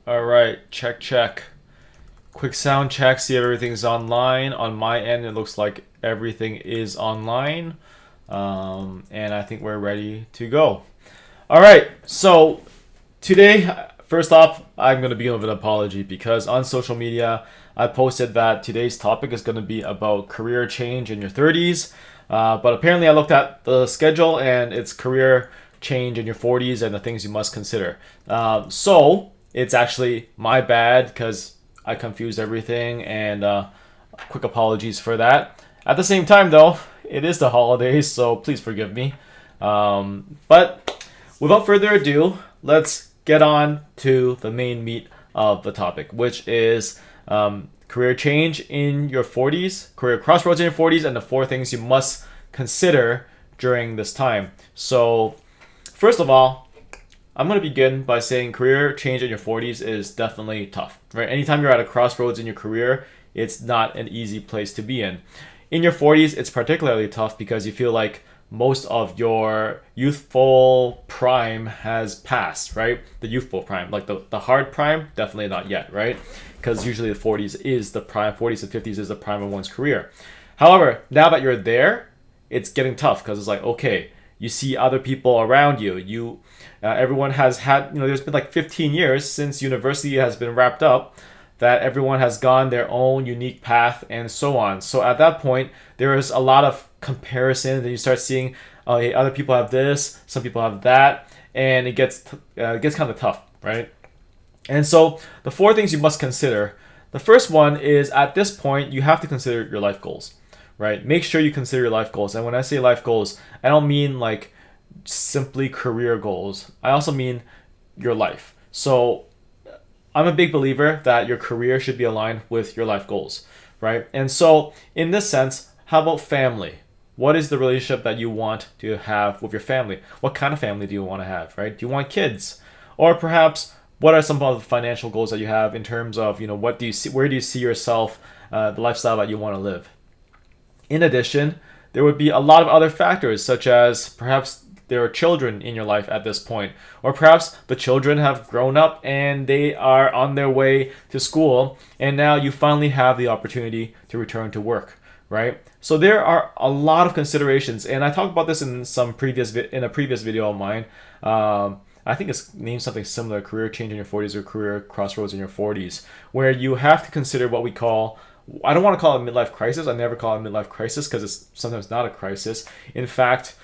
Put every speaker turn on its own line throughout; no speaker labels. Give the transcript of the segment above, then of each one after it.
All right, check, check. Quick sound check, see if everything's online. On my end, it looks like everything is online. And I think we're ready to go. All right, so today, first off, I'm going to begin with an apology because on social media, I posted that today's topic is going to be about career change in your 30s. But apparently, I looked at the schedule and it's career change in your 40s and the things you must consider. So it's actually my bad because I confused everything, and quick apologies for that. At the same time, though, it is the holidays, so please forgive me. But without further ado, let's get on to the main meat of the topic, which is career change in your 40s, career crossroads in your 40s, and the four things you must consider during this time. So, first of all, I'm going to begin by saying career change in your 40s is definitely tough, right? Anytime you're at a crossroads in your career, it's not an easy place to be in. In your 40s, it's particularly tough because you feel like most of your youthful prime has passed, right? The youthful prime, like the hard prime, definitely not yet, right? Because usually the 40s is the prime, 40s and 50s is the prime of one's career. However, now that you're there, it's getting tough because it's like, okay, you see other people around you. Everyone has had, there's been like 15 years since university has been wrapped up, that everyone has gone their own unique path and so on. So at that point, there is a lot of comparison, and you start seeing, hey, other people have this, some people have that, and it gets kind of tough, right? And so the four things you must consider. The first one is, at this point, you have to consider your life goals, right? Make sure you consider your life goals. And when I say life goals, I don't mean like simply career goals. I also mean your life. So I'm a big believer that your career should be aligned with your life goals, right? And so in this sense, how about family? What is the relationship that you want to have with your family? What kind of family do you want to have, right? Do you want kids? Or perhaps what are some of the financial goals that you have in terms of, what do you see, where do you see yourself, the lifestyle that you want to live? In addition, there would be a lot of other factors, such as perhaps there are children in your life at this point, or perhaps the children have grown up and they are on their way to school, and now you finally have the opportunity to return to work, right? So there are a lot of considerations, and I talked about this in a previous video of mine. I think it's named something similar: career change in your 40s or career crossroads in your 40s, where you have to consider what we call, I don't want to call it a midlife crisis. I never call it a midlife crisis because it's sometimes not a crisis. In fact,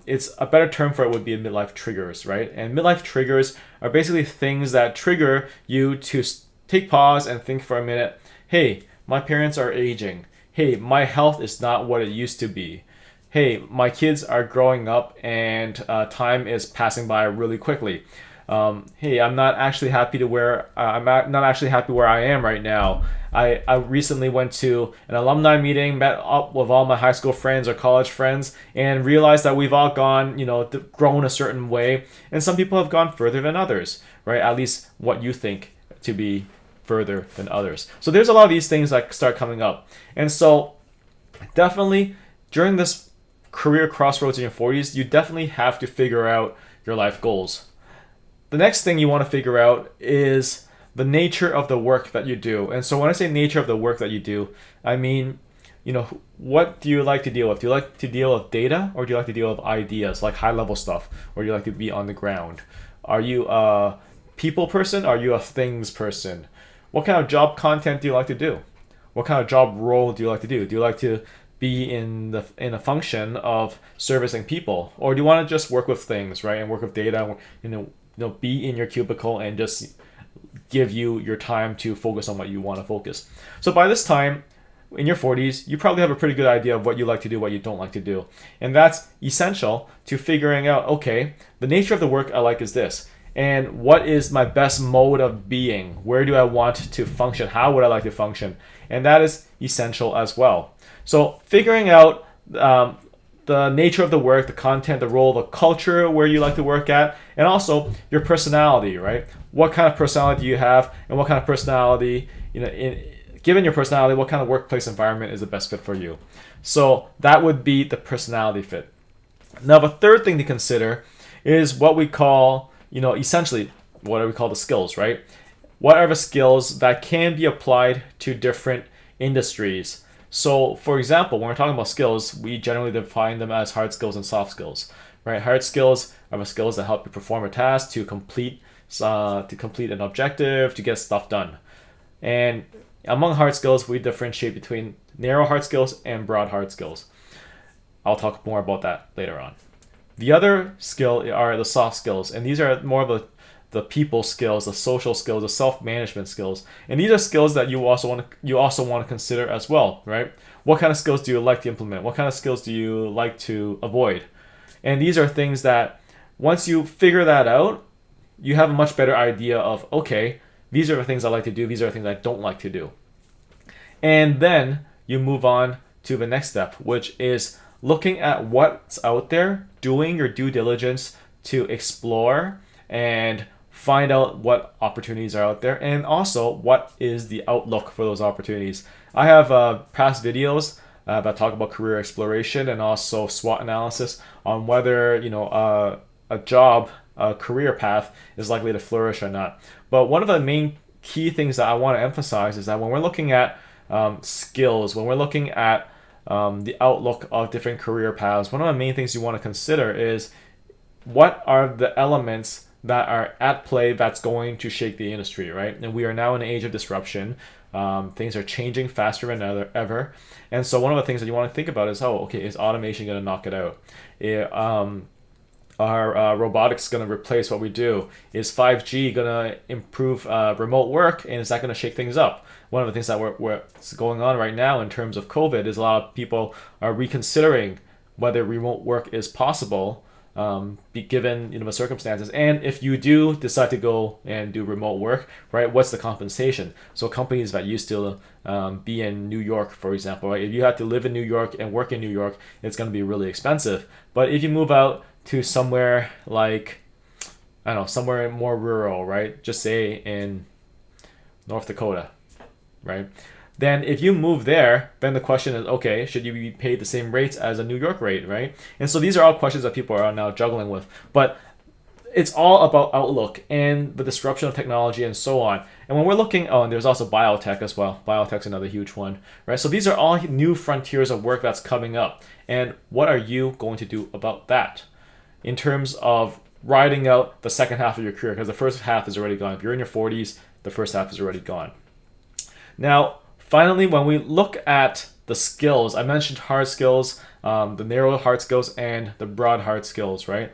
it's a better term for it would be midlife triggers, right? And midlife triggers are basically things that trigger you to take pause and think for a minute. Hey, my parents are aging. Hey, my health is not what it used to be. Hey, my kids are growing up and time is passing by really quickly. Hey, I'm not actually happy where I am right now. I recently went to an alumni meeting, met up with all my high school friends or college friends, and realized that we've all gone, grown a certain way, and some people have gone further than others, right? At least what you think to be further than others. So there's a lot of these things that start coming up. And so definitely during this career crossroads in your 40s, you definitely have to figure out your life goals. The next thing you want to figure out is the nature of the work that you do. And so when I say nature of the work that you do, I mean, what do you like to deal with? Do you like to deal with data, or do you like to deal with ideas, like high level stuff, or do you like to be on the ground? Are you a people person? Are you a things person? What kind of job content do you like to do? What kind of job role do you like to do? Do you like to be in a function of servicing people, or do you want to just work with things, right? And work with data, be in your cubicle and just give you your time to focus on what you want to focus. So by this time in your 40s, you probably have a pretty good idea of what you like to do, what you don't like to do. And that's essential to figuring out, okay, the nature of the work I like is this. And what is my best mode of being? Where do I want to function? How would I like to function? And that is essential as well. So figuring out the nature of the work, the content, the role, the culture where you like to work at, and also your personality, right? What kind of personality do you have, and what kind of personality, given your personality, what kind of workplace environment is the best fit for you? So that would be the personality fit. Now, the third thing to consider is what we call, essentially what we call the skills, right? what are the skills that can be applied to different industries. So, for example, when we're talking about skills, we generally define them as hard skills and soft skills, right? Hard skills are the skills that help you perform a task, to complete an objective, to get stuff done. And among hard skills, we differentiate between narrow hard skills and broad hard skills. I'll talk more about that later on. The other skill are the soft skills, and these are more of the people skills, the social skills, the self-management skills. And these are skills that you also want to consider as well, right? What kind of skills do you like to implement? What kind of skills do you like to avoid? And these are things that once you figure that out, you have a much better idea of, okay, these are the things I like to do, these are the things I don't like to do. And then you move on to the next step, which is looking at what's out there, doing your due diligence to explore and find out what opportunities are out there, and also what is the outlook for those opportunities. I have past videos that talk about career exploration and also SWOT analysis on whether a job, a career path is likely to flourish or not. But one of the main key things that I want to emphasize is that when we're looking at skills, when we're looking at the outlook of different career paths, one of the main things you want to consider is what are the elements that are at play that's going to shake the industry, right? And we are now in an age of disruption. Things are changing faster than ever. And so one of the things that you want to think about is, is automation going to knock it out? Are robotics going to replace what we do? Is 5G going to improve remote work? And is that going to shake things up? One of the things that what's going on right now in terms of COVID is a lot of people are reconsidering whether remote work is possible, given the circumstances. And if you do decide to go and do remote work, right, what's the compensation? So companies that used to be in New York, for example, right, if you have to live in New York and work in New York, it's going to be really expensive. But if you move out to somewhere like, I don't know, somewhere more rural, right, just say in North Dakota, right? Then if you move there, then the question is, okay, should you be paid the same rates as a New York rate, right? And so these are all questions that people are now juggling with. But it's all about outlook and the disruption of technology and so on. And when we're looking, and there's also biotech as well. Biotech's another huge one, right? So these are all new frontiers of work that's coming up. And what are you going to do about that in terms of riding out the second half of your career? Because the first half is already gone. If you're in your 40s, the first half is already gone. Now, finally, when we look at the skills, I mentioned hard skills, the narrow hard skills and the broad hard skills, right?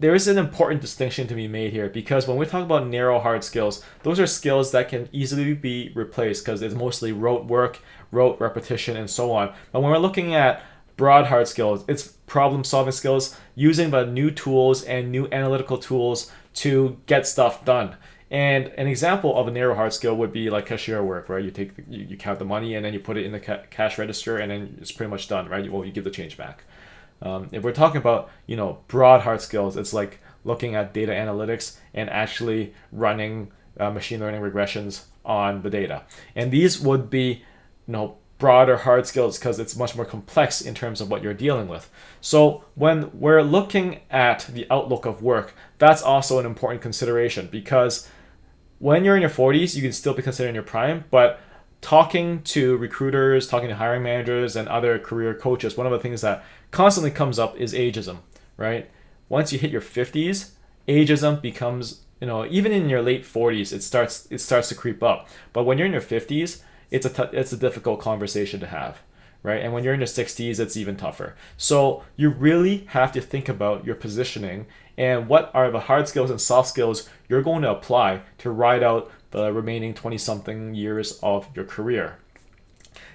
There is an important distinction to be made here, because when we talk about narrow hard skills, those are skills that can easily be replaced because it's mostly rote work, rote repetition, and so on. But when we're looking at broad hard skills, it's problem solving skills, using the new tools and new analytical tools to get stuff done. And an example of a narrow hard skill would be like cashier work, right? You count the money and then you put it in the cash register and then it's pretty much done, right? You give the change back. If we're talking about broad hard skills, it's like looking at data analytics and actually running machine learning regressions on the data. And these would be broader hard skills because it's much more complex in terms of what you're dealing with. So when we're looking at the outlook of work, that's also an important consideration, because when you're in your 40s, you can still be considered in your prime, but talking to recruiters, talking to hiring managers and other career coaches, one of the things that constantly comes up is ageism, right? Once you hit your 50s, ageism becomes, even in your late 40s, it starts to creep up. But when you're in your 50s, it's a difficult conversation to have, right? And when you're in your 60s, it's even tougher. So you really have to think about your positioning and what are the hard skills and soft skills you're going to apply to ride out the remaining 20-something years of your career.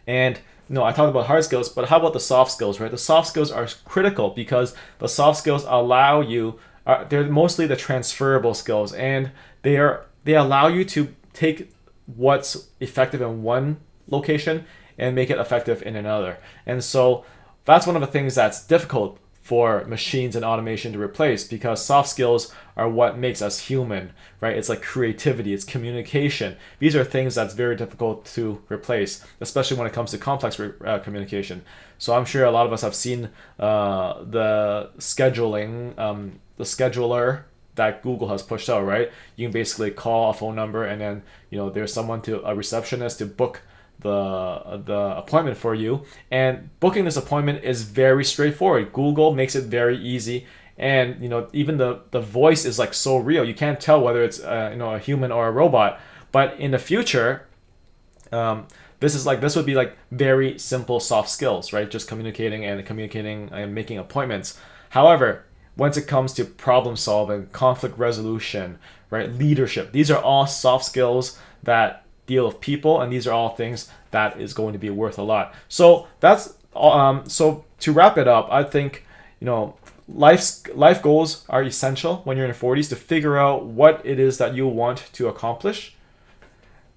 And I talked about hard skills, but how about the soft skills, right? The soft skills are critical because the soft skills allow you, they're mostly the transferable skills, and they allow you to take what's effective in one location and make it effective in another. And so that's one of the things that's difficult for machines and automation to replace, because soft skills are what makes us human, right? It's like creativity, it's communication. These are things that's very difficult to replace, especially when it comes to complex communication. So I'm sure a lot of us have seen the scheduler that Google has pushed out, right? You can basically call a phone number, and then there's someone a receptionist to book the appointment for you. And booking this appointment is very straightforward. Google makes it very easy, and even the voice is like so real. You can't tell whether it's a human or a robot. But in the future, this would be like very simple soft skills, right? Just communicating and making appointments. However, once it comes to problem solving, conflict resolution, right, leadership, these are all soft skills that deal with people, and these are all things that is going to be worth a lot. So that's so to wrap it up, I think life goals are essential when you're in your 40s to figure out what it is that you want to accomplish.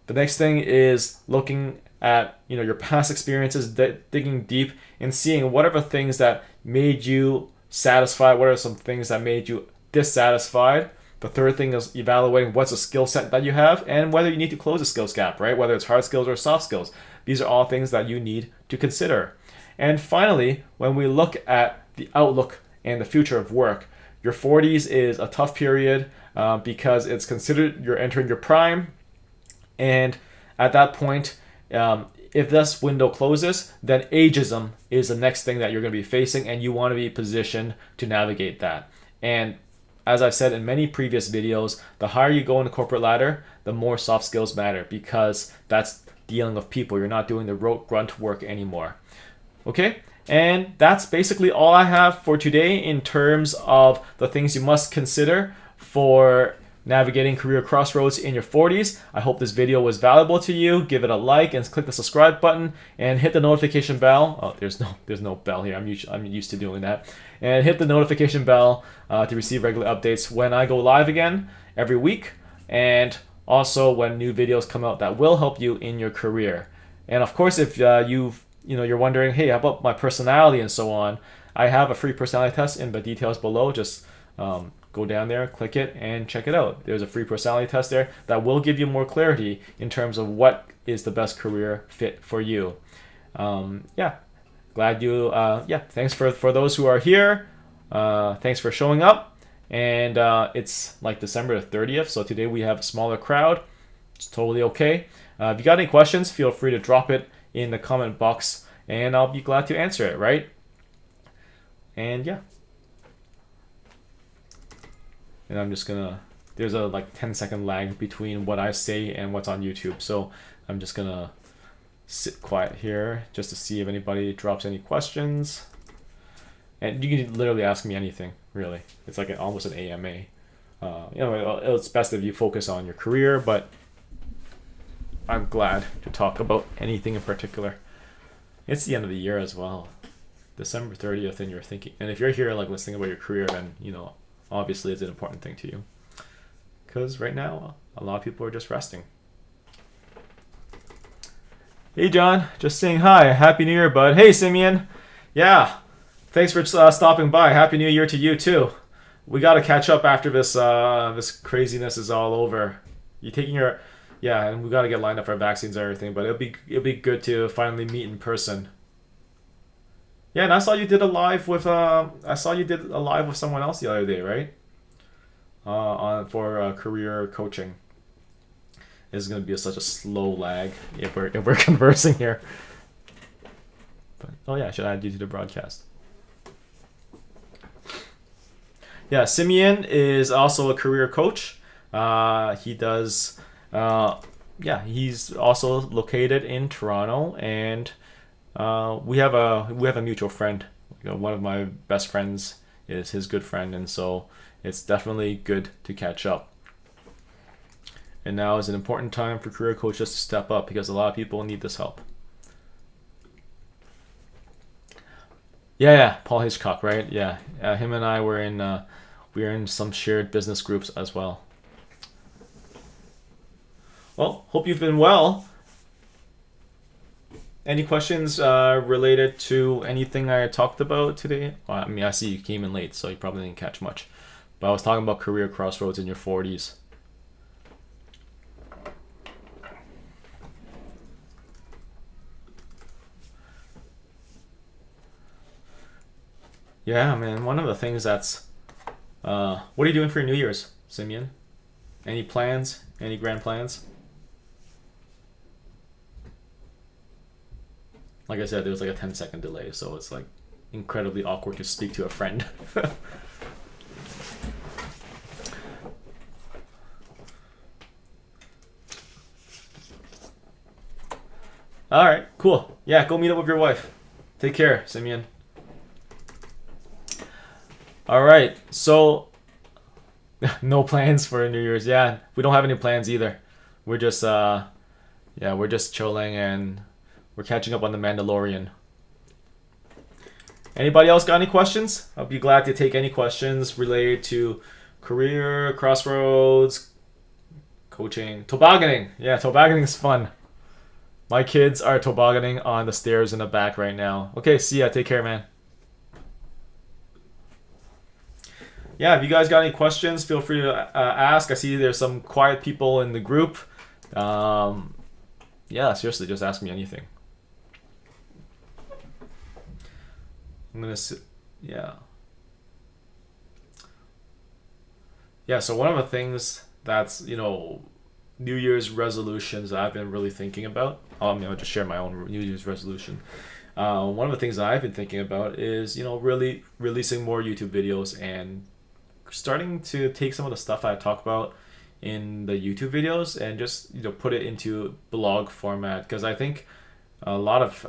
The next thing is looking at your past experiences, digging deep and seeing what are the things that made you satisfied, what are some things that made you dissatisfied. The third thing is evaluating what's a skill set that you have and whether you need to close a skills gap, right? Whether it's hard skills or soft skills. These are all things that you need to consider. And finally, when we look at the outlook and the future of work, your 40s is a tough period because it's considered you're entering your prime. And at that point, if this window closes, then ageism is the next thing that you're going to be facing, and you want to be positioned to navigate that. And as I've said in many previous videos, the higher you go in the corporate ladder, the more soft skills matter, because that's dealing with people. You're not doing the rote grunt work anymore. Okay? And that's basically all I have for today in terms of the things you must consider for navigating career crossroads in your 40s. I hope this video was valuable to you. Give it a like and click the subscribe button and hit the notification bell. Oh, there's no bell here. I'm used to doing that. And hit the notification bell to receive regular updates when I go live again every week, and also when new videos come out that will help you in your career. And of course, if you're wondering, hey, how about my personality and so on, I have a free personality test in the details below. Just go down there, click it, and check it out. There's a free personality test there that will give you more clarity in terms of what is the best career fit for you. Glad you, thanks for those who are here. Thanks for showing up. And it's like December 30th, so today we have a smaller crowd. It's totally okay. If you got any questions, feel free to drop it in the comment box, and I'll be glad to answer it, right? And yeah. And I'm just gonna, there's a 10-second lag between what I say and what's on YouTube. So I'm just gonna sit quiet here just to see if anybody drops any questions. And you can literally ask me anything, really. It's like almost an AMA. It's best if you focus on your career, but I'm glad to talk about anything in particular. It's the end of the year as well. December 30th, and you're thinking, and if you're here listening about your career, then obviously it's an important thing to you, because right now a lot of people are just resting. Hey John, just saying hi. Happy New Year, bud. Hey Simeon. Yeah, thanks for stopping by. Happy New Year to you too. We got to catch up after this this craziness is all over. You taking your and we got to get lined up for vaccines and everything, but it'll be good to finally meet in person. Yeah, and I saw you did a live with someone else the other day, right? For career coaching. This is gonna be such a slow lag if we're conversing here. But I should add you to the broadcast. Yeah, Simeon is also a career coach. He does. He's also located in Toronto, and we have a mutual friend. One of my best friends is his good friend, and so it's definitely good to catch up. And now is an important time for career coaches to step up, because a lot of people need this help. Yeah, Paul Hitchcock, right? Yeah, him and I were in some shared business groups as well. Well, hope you've been well. Any questions related to anything I talked about today? Well, I mean, I see you came in late, so you probably didn't catch much. But I was talking about career crossroads in your 40s. Yeah, man, one of the things that's What are you doing for your New Year's, Simeon? Any plans? Any grand plans? Like I said, there was like a 10-second delay, so it's like incredibly awkward to speak to a friend. All right, cool. Yeah, go meet up with your wife. Take care, Simeon. All right, so no plans for New Year's. Yeah, we don't have any plans either. We're just yeah, we're just chilling and we're catching up on the Mandalorian. Anybody else got any questions? I'll be glad to take any questions related to career, Crossroads, coaching, tobogganing. Yeah, tobogganing is fun. My kids are tobogganing on the stairs in the back right now. Okay, see ya. Take care, man. Yeah, if you guys got any questions, feel free to ask. I see there's some quiet people in the group. Yeah, seriously, just ask me anything. I'm gonna yeah. Yeah, so one of the things that's, New Year's resolutions that I've been really thinking about. I'll just share my own New Year's resolution. One of the things that I've been thinking about is, really releasing more YouTube videos and starting to take some of the stuff I talk about in the YouTube videos and just, put it into blog format. Because I think a lot of,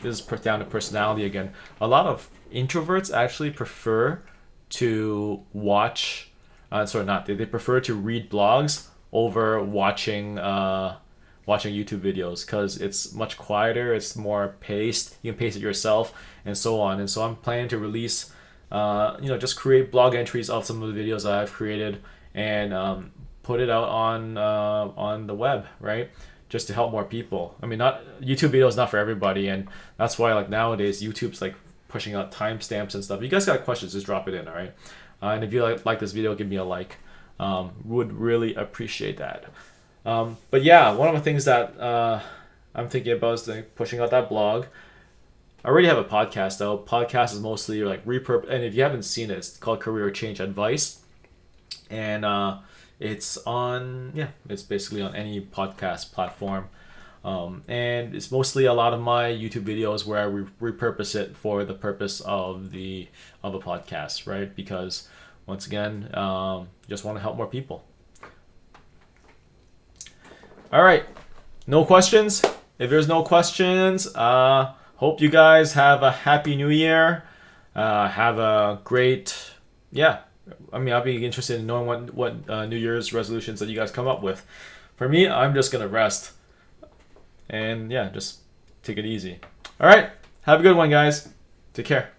this is down to personality again. A lot of introverts actually prefer to watch. They prefer to read blogs over watching YouTube videos because it's much quieter, it's more paced. You can pace it yourself, and so on. And so I'm planning to release, just create blog entries of some of the videos that I've created and put it out on the web, right? Just to help more people. I mean, not YouTube videos, not for everybody, and that's why like nowadays YouTube's like pushing out timestamps and stuff. If you guys got questions, just drop it in, all right? And if you like this video, give me a like. Would really appreciate that. But yeah, one of the things that I'm thinking about is like pushing out that blog. I already have a podcast though. Podcast is mostly like repurpose, and if you haven't seen it, it's called Career Change Advice, and it's basically on any podcast platform. And it's mostly a lot of my YouTube videos where I repurpose it for the purpose of a podcast, right? Because once again, just want to help more people. All right, no questions. If there's no questions, hope you guys have a happy New Year. Have a great, I'll be interested in knowing what New Year's resolutions that you guys come up with. For me, I'm just gonna rest. And just take it easy. All right. Have a good one, guys. Take care.